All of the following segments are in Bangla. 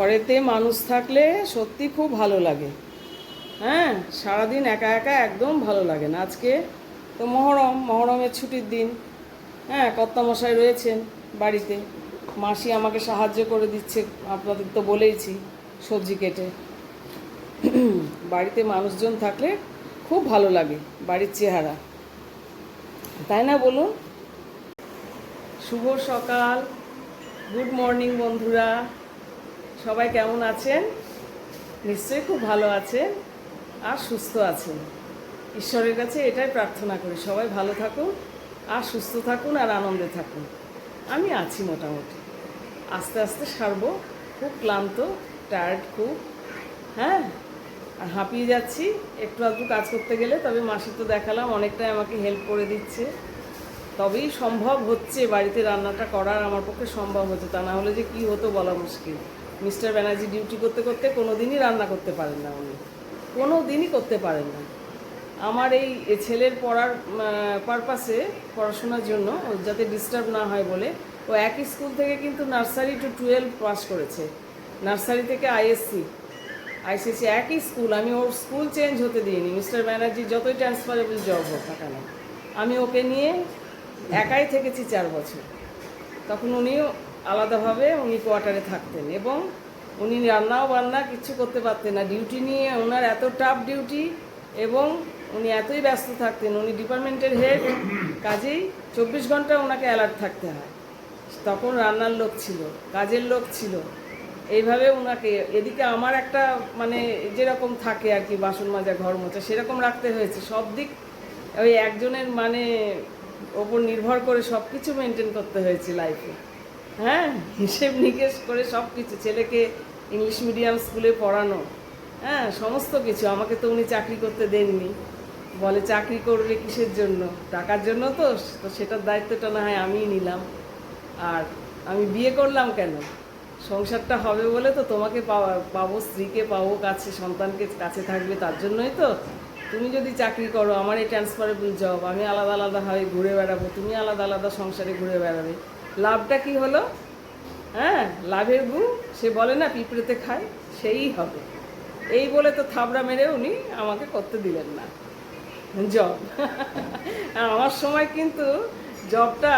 ঘরেতে মানুষ থাকলে সত্যি খুব ভালো লাগে। হ্যাঁ, সারাদিন একা একা একদম ভালো লাগে না। আজকে তো মহরমের ছুটির দিন। হ্যাঁ, কর্তামশাই রয়েছেন বাড়িতে, মাসি আমাকে সাহায্য করে দিচ্ছে, আপনাদের তো বলেইছি, সবজি কেটে। বাড়িতে মানুষজন থাকলে খুব ভালো লাগে বাড়ির চেহারা, তাই না বলুন? শুভ সকাল, গুড মর্নিং বন্ধুরা, সবাই কেমন আছেন? নিশ্চয়ই খুব ভালো আছেন আর সুস্থ আছেন। ঈশ্বরের কাছে এটাই প্রার্থনা করি, সবাই ভালো থাকুন আর সুস্থ থাকুন আর আনন্দে থাকুন। আমি আছি মোটামুটি, আস্তে আস্তে সারবো। খুব ক্লান্ত, টায়ার্ড খুব। হ্যাঁ, আর হাঁপিয়ে যাচ্ছি একটু আধটু কাজ করতে গেলে। তবে মাসি তো দেখালাম অনেকটাই আমাকে হেল্প করে দিচ্ছে, তবেই সম্ভব হচ্ছে বাড়িতে রান্নাটা করার। আমার পক্ষে সম্ভব হচ্ছে, তা না হলে যে কী হতো বলা মুশকিল। মিস্টার ব্যানার্জি ডিউটি করতে করতে কোনো দিনই রান্না করতে পারেন না, উনি কোনো দিনই করতে পারেন না। আমার এই ছেলের পড়ার পারপাসে, পড়াশোনার জন্য, ও যাতে ডিস্টার্ব না হয় বলে, ও একই স্কুল থেকে কিন্তু নার্সারি টু 12 পাস করেছে। নার্সারি থেকে আইসিসি একই স্কুল। আমি ওর স্কুল চেঞ্জ হতে দিইনি। মিস্টার ব্যানার্জি যতই ট্রান্সফারেবল জব হোক না কেন, আমি ওকে নিয়ে একাই থেকেছি 4 বছর। তখন উনিও আলাদাভাবে উনি কোয়ার্টারে থাকতেন এবং উনি রান্নাও বান্না কিচ্ছু করতে পারতেন না। ডিউটি নিয়ে ওনার এত টাফ ডিউটি এবং উনি এতই ব্যস্ত থাকতেন। উনি ডিপার্টমেন্টের হেড, কাজেই 24 ঘন্টা ওনাকে অ্যালার্ট থাকতে হয়। তখন রান্নার লোক ছিল, কাজের লোক ছিল, এইভাবে ওনাকে। এদিকে আমার একটা মানে যেরকম থাকে আর কি, বাসন মাজা, ঘর মোছা, সেরকম রাখতে হয়েছে। সব দিক ওই একজনের মানে ওপর নির্ভর করে সব কিছু মেনটেন করতে হয়েছে লাইফে। হ্যাঁ, হিসেব নিকেশ করে সব কিছু, ছেলেকে ইংলিশ মিডিয়াম স্কুলে পড়ানো, হ্যাঁ, সমস্ত কিছু। আমাকে তো উনি চাকরি করতে দেননি, বলে চাকরি করবে কিসের জন্য, টাকার জন্য। তো তো সেটার দায়িত্বটা না হয় আমিই নিলাম। আর আমি বিয়ে করলাম কেন? সংসারটা হবে বলে তো, তোমাকে পাবো, স্ত্রীকে পাবো কাছে, সন্তানকে কাছে থাকবে, তার জন্যই তো। তুমি যদি চাকরি করো, আমার এই ট্রান্সফারেবল জব, আমি আলাদা আলাদাভাবে ঘুরে বেড়াবো, তুমি আলাদা আলাদা সংসারে ঘুরে বেড়াবে, লাভটা কি হলো? হ্যাঁ, লাভের গু সে বলে না পিঁপড়েতে খায়, সেই হবে। এই বলে তো থাবড়া মেরে উনি আমাকে করতে দিলেন না জব। আমার সময় কিন্তু জবটা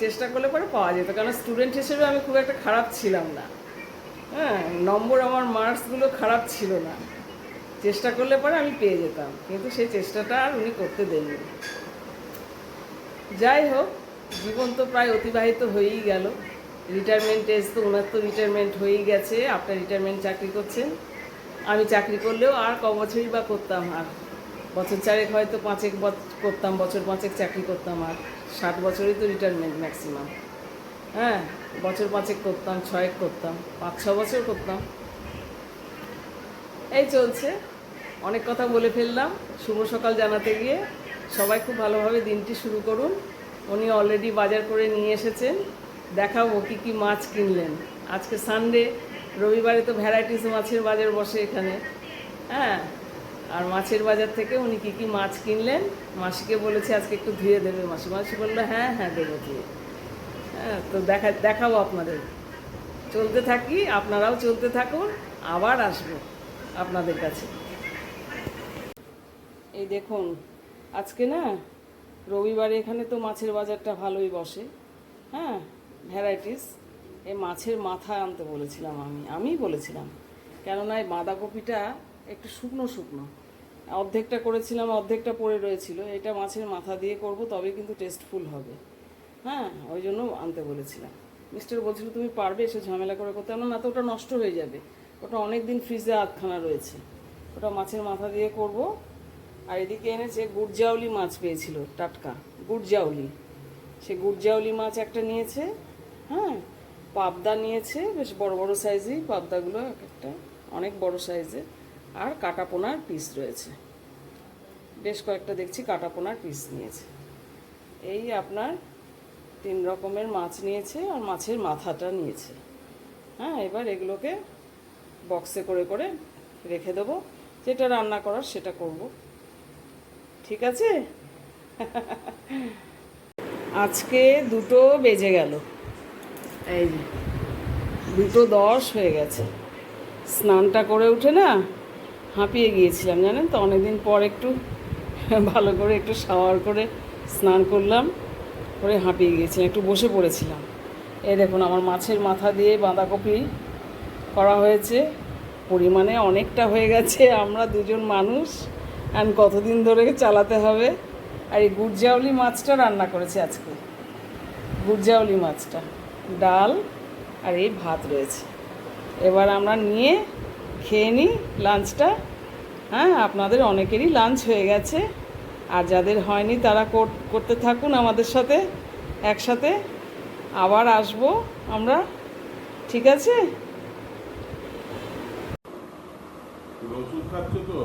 চেষ্টা করলে পরে পাওয়া যেত, কারণ স্টুডেন্ট হিসেবে আমি খুব একটা খারাপ ছিলাম না। হ্যাঁ, নম্বর, আমার মার্কসগুলো খারাপ ছিল না, চেষ্টা করলে পরে আমি পেয়ে যেতাম, কিন্তু সেই চেষ্টাটা আর উনি করতে দেননি। যাই হোক, জীবন তো প্রায় অতিবাহিত হয়েই গেল। রিটায়ারমেন্ট এজ তো, ওনার তো রিটায়ারমেন্ট হয়েই গেছে। আপনার রিটায়ারমেন্ট চাকরি করছেন, আমি চাকরি করলেও আর ক বছরই বা করতাম, আর বছর চারেক হয়তো পাঁচেক করতাম, বছর পাঁচেক চাকরি করতাম, আর 60 বছরই তো রিটায়ারমেন্ট ম্যাক্সিমাম। হ্যাঁ, বছর পাঁচেক করতাম, 6 করতাম, 5-6 বছর করতাম। এই চলছে। অনেক কথা বলে ফেললাম শুভ সকাল জানাতে গিয়ে। সবাই খুব ভালোভাবে দিনটি শুরু করুন। উনি অলরেডি বাজার করে নিয়ে এসেছেন, দেখাবো কী কী মাছ কিনলেন। আজকে সানডে, রবিবারে তো ভ্যারাইটিস মাছের বাজার বসে এখানে। হ্যাঁ, আর মাছের বাজার থেকে উনি কী কী মাছ কিনলেন, মাসিকে বলেছে আজকে একটু ধুয়ে দেবে। মাসি বললো হ্যাঁ হ্যাঁ দেবো ধুয়ে। হ্যাঁ, তো দেখাবো আপনাদের। চলতে থাকি, আপনারাও চলতে থাকুন, আবার আসবো আপনাদের কাছে। এই দেখুন, আজকে না রবিবারে এখানে তো মাছের বাজারটা ভালোই বসে। হ্যাঁ, ভ্যারাইটিস। এই মাছের মাথা আনতে বলেছিলাম, আমি বলেছিলাম, কেননা এই বাঁধাকপিটা একটু শুকনো শুকনো, অর্ধেকটা করেছিলাম, অর্ধেকটা পড়ে রয়েছিল। এটা মাছের মাথা দিয়ে করব, তবে কিন্তু টেস্টফুল হবে। হ্যাঁ, ওই জন্য আনতে বলেছিলাম। মিস্টার বলছিল তুমি পারবে এসে ঝামেলা করে করতে? না তো, ওটা নষ্ট হয়ে যাবে, ওটা অনেক দিন ফ্রিজে আধখানা রয়েছে, ওটা মাছের মাথা দিয়ে করব। আর এদিকে এনেছে গুড়জাউলি মাছ, পেয়েছিল টাটকা গুড়জাউলি, সে গুড়জাউলি মাছ একটা নিয়েছে। হ্যাঁ, পাবদা নিয়েছে, বেশ বড় বড় সাইজই পাবদাগুলো, এক একটা অনেক বড় সাইজের। আর কাটাপোনার পিস রয়েছে, বেশ কয়েকটা দেখছি কাটাপোনার পিস নিয়েছে। এই আপনার 3 রকমের মাছ নিয়েছে, আর মাছের মাথাটা নিয়েছে। হ্যাঁ, এবার এগুলোকে বক্সে করে করে রেখে দেবো, যেটা রান্না করার সেটা করব। ঠিক আছে। আজকে 2টো বেজে গেল, এই যে 2:10 হয়ে গেছে। স্নানটা করে উঠে না হাঁপিয়ে গিয়েছিলাম, জানেন তো। অনেকদিন পর একটু ভালো করে একটু শাওয়ার করে স্নান করলাম, করে হাঁপিয়ে গিয়েছিলাম, একটু বসে পড়েছিলাম। এই দেখুন আমার মাছের মাথা দিয়ে বাঁধাকপি করা হয়েছে, পরিমাণে অনেকটা হয়ে গেছে। আমরা দুজন মানুষ, আর কতদিন ধরে চালাতে হবে। আর এই গুড়জাউলি মাছটা রান্না করেছি আজকে, গুড়জাউলি মাছটা, ডাল আর এই ভাত রয়েছে। এবার আমরা নিয়ে খেয়ে নিই লাঞ্চটা। হ্যাঁ, আপনাদের অনেকেরই লাঞ্চ হয়ে গেছে, আর যাদের হয়নি তারা করতে থাকুন আমাদের সাথে একসাথে। আবার আসবো আমরা, ঠিক আছে? ওষুধ খাচ্ছ তো,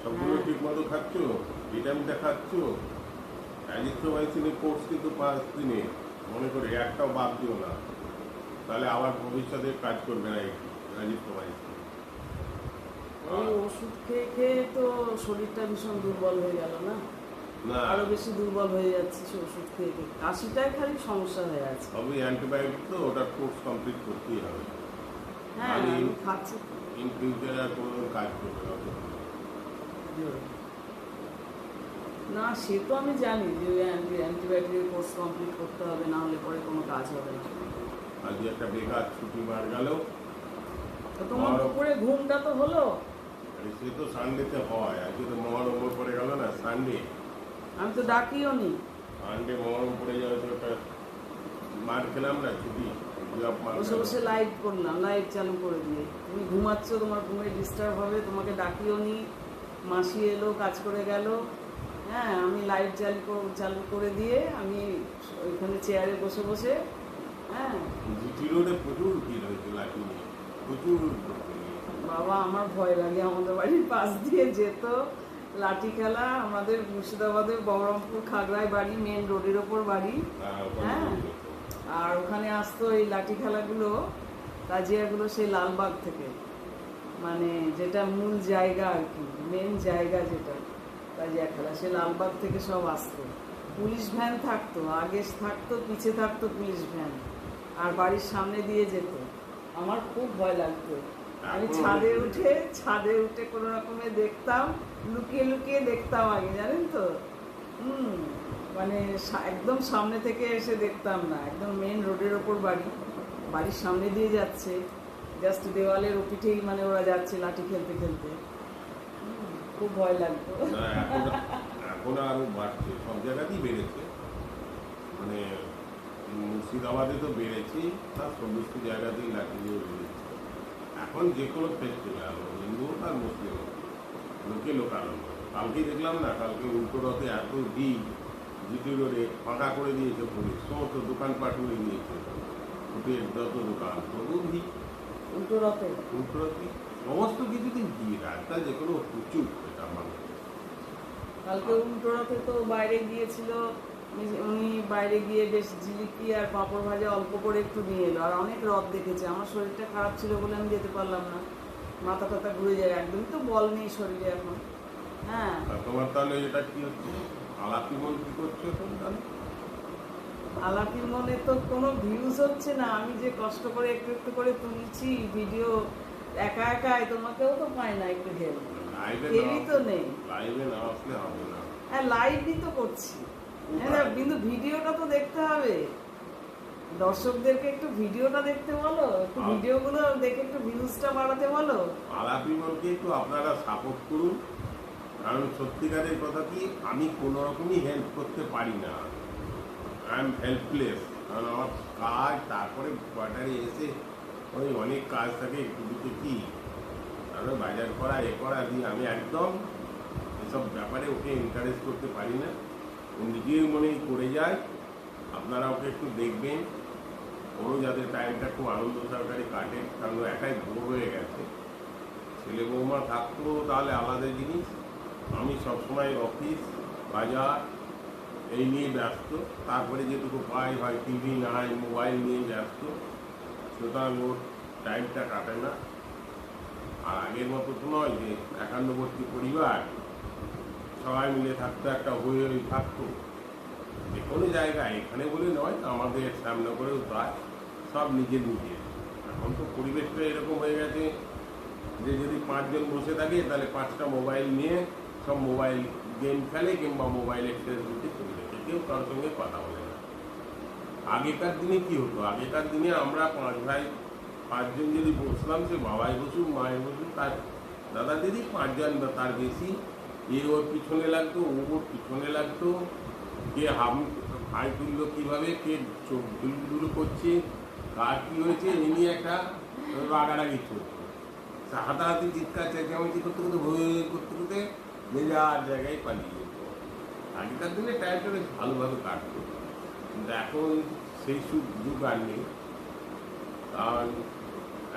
সবগুলো ঠিক মতো খাচ্ছ, ভিটামিনটা খাচ্ছ। অ্যাজিথ্রোমাইসিনের কোর্স কিন্তু 5 দিনে, মনে করে একটাও বাদ দিও না, তাহলে আবার ভবিষ্যতে কাজ করবে না এই অ্যাজিথ্রোমাইসিন। এই ওষুধ খেয়ে খেয়ে তো শরীরটা ভীষণ দুর্বল হয়ে গেল না, না আরো বেশি দুর্বল হয়ে যাচ্ছে ওষুধ খেয়ে খেয়ে। কাশিটাই খালি সমস্যা হয়ে আছে। সবই অ্যান্টিবায়োটিক, তো ওটার কোর্স কমপ্লিট করতেই হবে। হ্যাঁ, আমি আমি খাচ্ছি। ইন ফিউচারে আর কোনো কাজ করবে না। না, সে তো আমি জানি যে অ্যান্টিবায়োটিকের কোর্স কমপ্লিট করতে হবে, না হলে পরে কোনো কাজ হবে না। আজকে একটা বেকার ছুটি মার গেল। তো তোমার দুপুরে ঘুমটা তো হলো? সে তো সানডেতে হয়, আজকে তো মহরম পড়ে গেল না, সানডে। আমি তো ডাকিও নি। সানডে মহরম পড়ে যাবে তো একটা মার খেলাম না, ছুটি। বসে বসে লাইট করলাম, লাইট চালু করে দিয়ে। তুমি ঘুমাচ্ছ, তোমার ঘুমে ডিস্টার্ব হবে, তোমাকে ডাকিও নি। মাসি এলো, কাজ করে গেল। হ্যাঁ, আমি লাইট চালু করে দিয়ে আমি ওইখানে চেয়ারে বসে বসে, হ্যাঁ। জিটি রোডে প্রচুর ভিড় হয়েছে লাঠি নিয়ে, প্রচুর লোক নিয়ে। বাবা, আমার ভয় লাগে। আমাদের বাড়ির পাশ দিয়ে যেত লাঠি খেলা। আমাদের মুর্শিদাবাদের বহরমপুর খাগড়ায় বাড়ি, মেন রোডের ওপর বাড়ি। হ্যাঁ, আর ওখানে আসতো এই লাঠি খেলাগুলো, তাজিয়াগুলো সেই লালবাগ থেকে, মানে যেটা মূল জায়গা আর কি, মেন জায়গা যেটা তাজিয়া খেলা, সে লালবাগ থেকে সব আসতো। পুলিশ ভ্যান থাকতো, আগে থাকতো, পিছে থাকতো পুলিশ ভ্যান, আর বাড়ির সামনে দিয়ে যেত। আমার খুব ভয় লাগতো। আমি ছাদে উঠে কোনো রকমে দেখতাম, লুকিয়ে লুকিয়ে দেখতাম আগে, জানেন তো। মানে একদম সামনে থেকে এসে দেখতাম না, একদম মেন রোডের ওপর বাড়ি, বাড়ির সামনে দিয়ে যাচ্ছে, জাস্ট দেওয়ালের ওপিঠেই মানে ওরা যাচ্ছে লাঠি খেলতে খেলতে। খুব ভয় লাগতো। এখন আরো বাড়ছে, সব জায়গাতেই বেড়েছে। মানে মুর্শিদাবাদে তো বেড়েছে, তার সমস্ত জায়গাতেই লাঠি নিয়ে বেড়েছে। এখন যে কোনো ফেস্টিভ্যাল, হিন্দু আর মুসলিম, লোকে লোকারণ্য। কালকে দেখলাম না, কালকে উল্টো রথে এত ভিড়, জিটি রোডে ফাঁকা করে দিয়েছে পুলিশ, সমস্ত দোকানপাট উড়ে দিয়েছে, হোটেল যত দোকান তবু ভিড়। উল্টো রথে সমস্ত কিছুতেই ভিড়, রাস্তা যে কোনো প্রচুর এটা মানুষ। কালকে উল্টো রথে তো বাইরে গিয়েছিল উনি, বাইরে গিয়ে বেশ জিলিপি আর পাঁপড় ভাজা অল্প করে একটু নিয়ে এলো, আর অনেক রথ দেখেছে। আমার শরীরটা খারাপ ছিল বলে আমি যেতে পারলাম না, মাথা টাথা ঘুরে যায়, একদমই তো বল নেই শরীরে এখন। হ্যাঁ, তোমার তাহলে এটা কি হচ্ছে, আলাপি মন কি করছো এখন তাহলে? আলাপির মনে তো কোনো ভিউজ হচ্ছে না। আমি যে কষ্ট করে একটু একটু করে তুলছি ভিডিও, একা একাই, তোমাকেও তো পায় না একটু হেল্প, কেউই তো নেই। লাইভে না আসলে হবে না। হ্যাঁ, লাইভই তো করছি, হ্যাঁ, কিন্তু ভিডিওটা তো দেখতে হবে। দর্শকদেরকে একটু ভিডিওটা দেখতে বলো, একটু ভিডিওগুলো দেখে একটু ভিউজটা বাড়াতে বলো। আলাপি মনকে একটু আপনারা সাপোর্ট করুন, কারণ সত্যিকারের কথা কি, আমি কোনো রকমই হেল্প করতে পারি না, আই এম হেল্পলেস। কারণ আমার কাজ, তারপরে কোয়ার্টারে এসে ওই অনেক কাজ থাকে, একটু দুটো কি, তারপরে বাজার করা এ করা দিয়ে আমি একদম এসব ব্যাপারে ওকে এনকারেজ করতে পারি না। ও নিজের মনেই করে যায়। আপনারা ওকে একটু দেখবেন, ওরও যাতে টাইমটা খুব আনন্দ সহকারে কাটে, কারণ ও একাই বড় হয়ে গেছে। ছেলে বৌমা থাকতো তাহলে আলাদা জিনিস, আমি সবসময় অফিস বাজার এই নিয়ে ব্যস্ত, তারপরে যেটুকু পাই হয় টিভি নাই, মোবাইল নিয়ে ব্যস্ত, সুতরাং ওর টাইমটা কাটে না। আর আগের মতো তো নয় যে একান্নবর্তী পরিবার সবাই মিলে থাকতো, একটা হয়ে থাকতো যে কোনো জায়গায়, এখানে বলে নয়, আমাদের শ্যামনগরেও তাই, সব নিজের নিজের। এখন এখন তো পরিবেশটা এরকম হয়ে গেছে যে যদি 5 জন বসে থাকে তাহলে 5টা মোবাইল নিয়ে সব মোবাইল গেম খেলে কিংবা মোবাইলের ফেসবুকে চলে যাচ্ছে, কেউ কারোর সঙ্গে কথা বলে না। আগেকার দিনে কি হতো, আগেকার দিনে আমরা 5 ভাই 5 জন যদি বসলাম, সে বাবাই বসুক মায়ের বসুক তার দাদা দিদি 5 জন বা তার বেশি, এ ওর পিছনে লাগতো, ও ওর পিছনে লাগতো, কে হাই তুললো কীভাবে, কে চোখ দুলু করছে, কার কী হয়েছে এ নিয়ে একটা রাগারাগি চলতো। হাতাহাতি চিৎকার চেঁচামেচি করতে করতে ভয় করতে করতে যে যার জায়গায় পালিয়ে যেত। আগেকার দিনে টাইমটা বেশ ভালোভাবে কাটতো, কিন্তু এখন সেই যুগ আর নেই। কারণ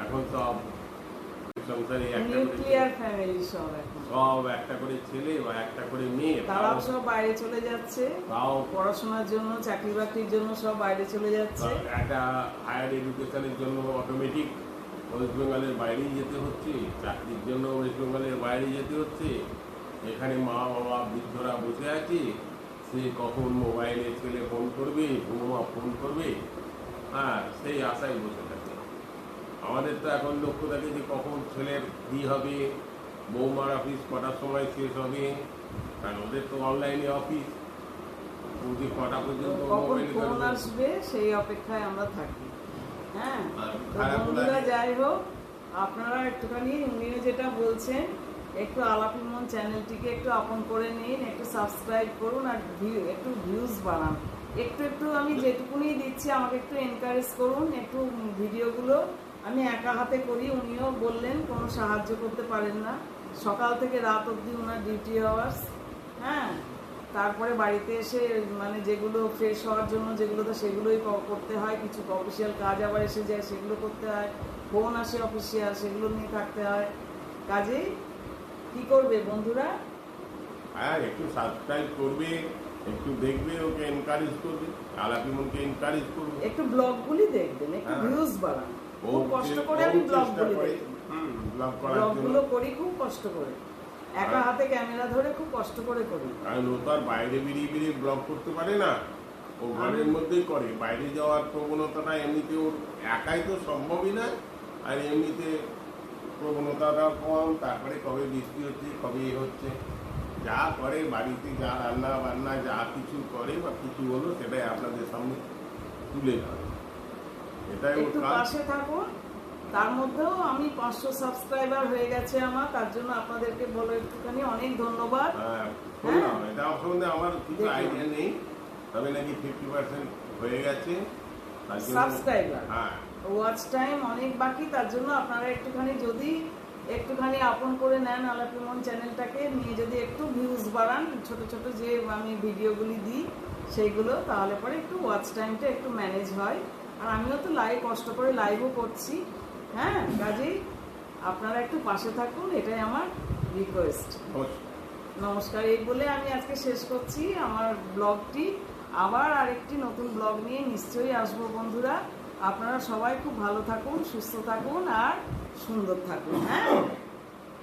এখন সব সংসারে নিউক্লিয়ার ফ্যামিলি সব এখন, সব একটা করে ছেলে বা একটা করে মেয়ে, তারাও সব বাইরে চলে যাচ্ছে, তাও পড়াশোনার জন্য চাকরি বাকরির জন্য সব বাইরে চলে যাচ্ছে। একটা হায়ার এডুকেশনের জন্য অটোমেটিক ওয়েস্ট বেঙ্গলের বাইরেই যেতে হচ্ছে, চাকরির জন্য ওয়েস্ট বেঙ্গলের বাইরে যেতে হচ্ছে। এখানে মা বাবা বৃদ্ধরা বসে আছে, সে কখন মোবাইলে ছেলে ফোন করবে, বৌমা ফোন করবে, হ্যাঁ সেই আশায় বসে থাকে। আমাদের তো এখন লক্ষ্য থাকে যে কখন ছেলের কী হবে, বৌমার অফিস কটার সময় শেষ হবে, কারণ ওদের তো অনলাইনে অফিস, যে কটা পর্যন্ত কখন মোবাইলে ফোন কাজ আসবে সেই অপেক্ষায় আমরা থাকি। হ্যাঁ, আর তো খারাপ বন্ধুরা লাগে। যাই হোক, আপনারা একটুখানি উনিও যেটা বলছেন, একটু আলাপি মন চ্যানেলটিকে একটু আপন করে নিন, একটু সাবস্ক্রাইব করুন আর একটু ভিউজ বাড়ান। একটু একটু আমি যেটুকুনি দিচ্ছি আমাকে একটু এনকারেজ করুন। একটু ভিডিওগুলো আমি একা হাতে করি, উনিও বললেন কোনো সাহায্য করতে পারেন না, সকাল থেকে রাত অবধি ওনার ডিউটি আওয়ার্স। হ্যাঁ, তারপরে বাড়িতে এসে মানে যেগুলো ফ্রেশ হওয়ার জন্য যেগুলো তো সেগুলোই করতে হয়, কিছু অফিসিয়াল কাজ আবার এসে যায় সেগুলো করতে হয়, ফোন আসে অফিসিয়াল সেগুলো নিয়ে থাকতে হয়। কাজেই কি করবে বন্ধুরা, হ্যাঁ একটু সাবস্ক্রাইব করবে, একটু দেখবে, ওকে এনকারেজ করবে, আলাপিমনকে এনকারেজ করবে, একটু ব্লগগুলি দেখবেন, একটু হ্যাঁ। ভিউজ বাড়ান। ও খুব কষ্ট করে ও আমি চেষ্টা ব্লগগুলি করে, দেখি, ব্লগ করার জন্য। ব্লগগুলো করি খুব কষ্ট করে, একা হ্যাঁ। হাতে ক্যামেরা ধরে খুব কষ্ট করে করি। কারণ ও তো আর বাইরে বেরিয়ে বেরিয়ে ব্লগ করতে পারে না, ও ঘরের মধ্যেই করে। বাইরে যাওয়ার প্রবণতাটা এমনিতে ওর একাই তো সম্ভবই না, আর এমনিতে প্রবণতাটা কম। তারপরে কবে বৃষ্টি হচ্ছে, কবে এ হচ্ছে, যা করে বাড়িতে, যা রান্না বান্না যা কিছু করে বা কিছু হলো সেটাই আপনাদের সামনে তুলে ধরে, এটাই ওর একটু কাজ। পাশে থাকুন। তার মধ্যেও আমি 500 সাবস্ক্রাইবার হয়ে গেছে আমার, তার জন্য আপনাদেরকে বলো একটুখানি অনেক ধন্যবাদ। শুনলাম, এটা সম্বন্ধে আমার কিছু দেখুন। আইডিয়া নেই, তবে নাকি 50% হয়ে গেছে তার জন্য। সাবস্ক্রাইবার, হ্যাঁ, ওয়াচ টাইম অনেক বাকি, তার জন্য আপনারা একটুখানি যদি একটুখানি আপন করে নেন আলাপি মন চ্যানেলটাকে নিয়ে, যদি একটু ভিউজ বাড়ান, ছোট ছোট যে আমি ভিডিওগুলি দিই সেইগুলো, তাহলে পরে একটু ওয়াচ টাইমটা একটু ম্যানেজ হয়। আর আমিও তো কষ্ট করে লাইভও করছি। হ্যাঁ, কাজেই আপনারা একটু পাশে থাকুন, এটাই আমার রিকোয়েস্ট। অবশ্যই। নমস্কার, এই বলে আমি আজকে শেষ করছি আমার ব্লগটি। আবার আরেকটি নতুন ব্লগ নিয়ে নিশ্চয়ই আসবো বন্ধুরা। আপনারা সবাই খুব ভালো থাকুন, সুস্থ থাকুন আর সুন্দর থাকুন। হ্যাঁ,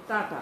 টাটা।